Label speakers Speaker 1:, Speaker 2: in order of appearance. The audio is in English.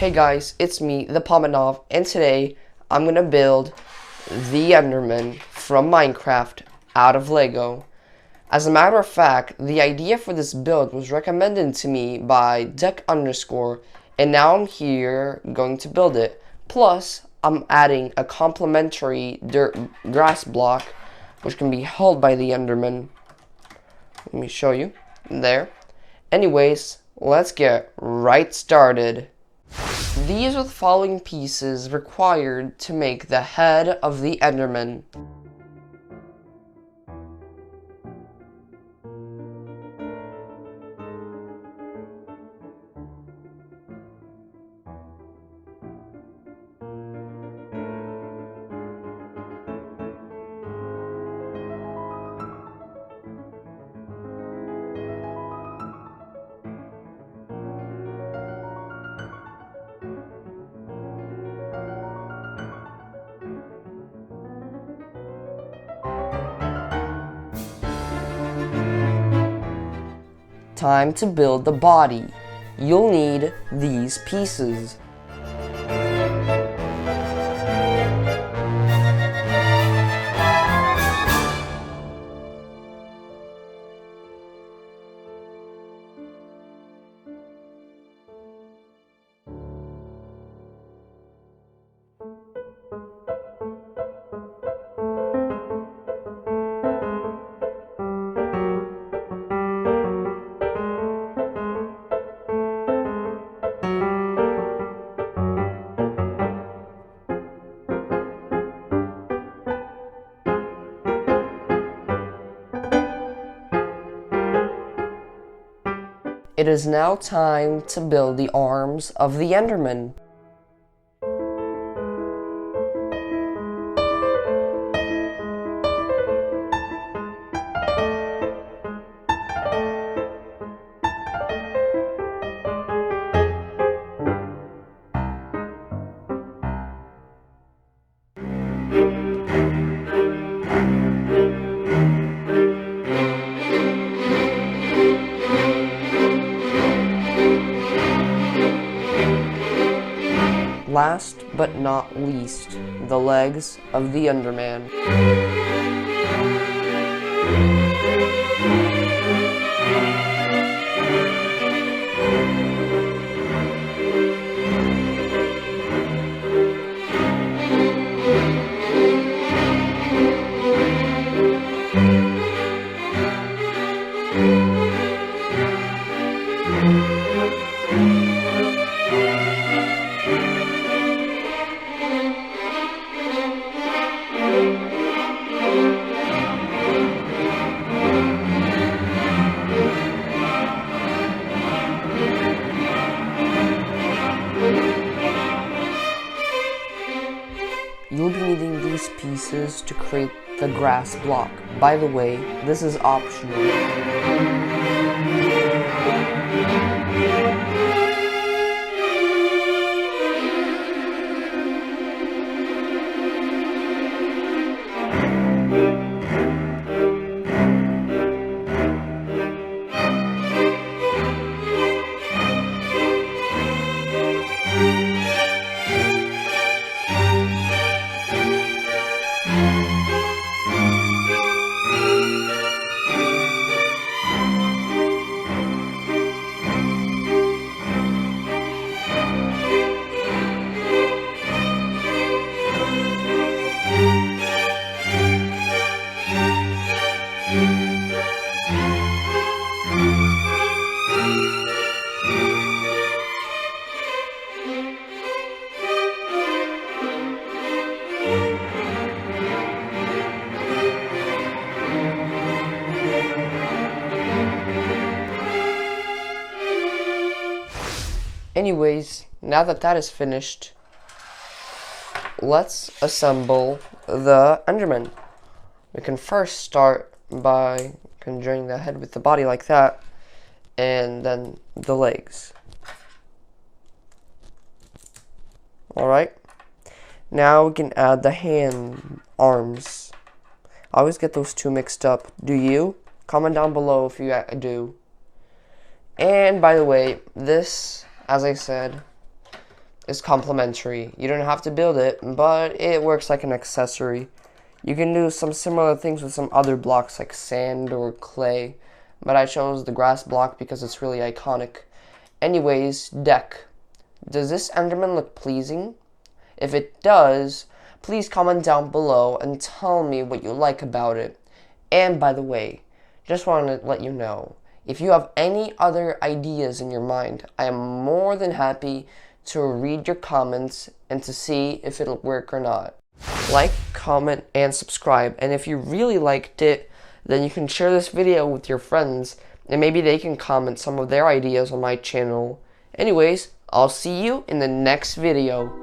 Speaker 1: Hey guys, it's me, the Pomanov, and today I'm gonna build the Enderman from Minecraft out of Lego. As a matter of fact, the idea for this build was recommended to me by Deck Underscore, and now I'm here going to build it. Plus, I'm adding a complementary dirt grass block, which can be held by the Enderman. Let me show you. There. Anyways, let's get right started. These are the following pieces required to make the head of the Enderman. Time to build the body. You'll need these pieces. It is now time to build the arms of the Enderman. Last but not least, the legs of the Enderman. You'll be needing these pieces to create the grass block. By the way, this is optional. Anyways, now that that is finished, let's assemble the Enderman. We can first start by conjuring the head with the body like that, and then the legs. Alright, now we can add the arms. I always get those two mixed up. Do you? Comment down below if you do. And by the way, this, as I said, is complimentary. You don't have to build it, but it works like an accessory. You can do some similar things with some other blocks like sand or clay, but I chose the grass block because it's really iconic. Anyways, deck. Does this Enderman look pleasing? If it does, please comment down below and tell me what you like about it. And by the way, just want to let you know, if you have any other ideas in your mind, I am more than happy to read your comments and to see if it'll work or not. Like, comment, and subscribe. And if you really liked it, then you can share this video with your friends and maybe they can comment some of their ideas on my channel. Anyways, I'll see you in the next video.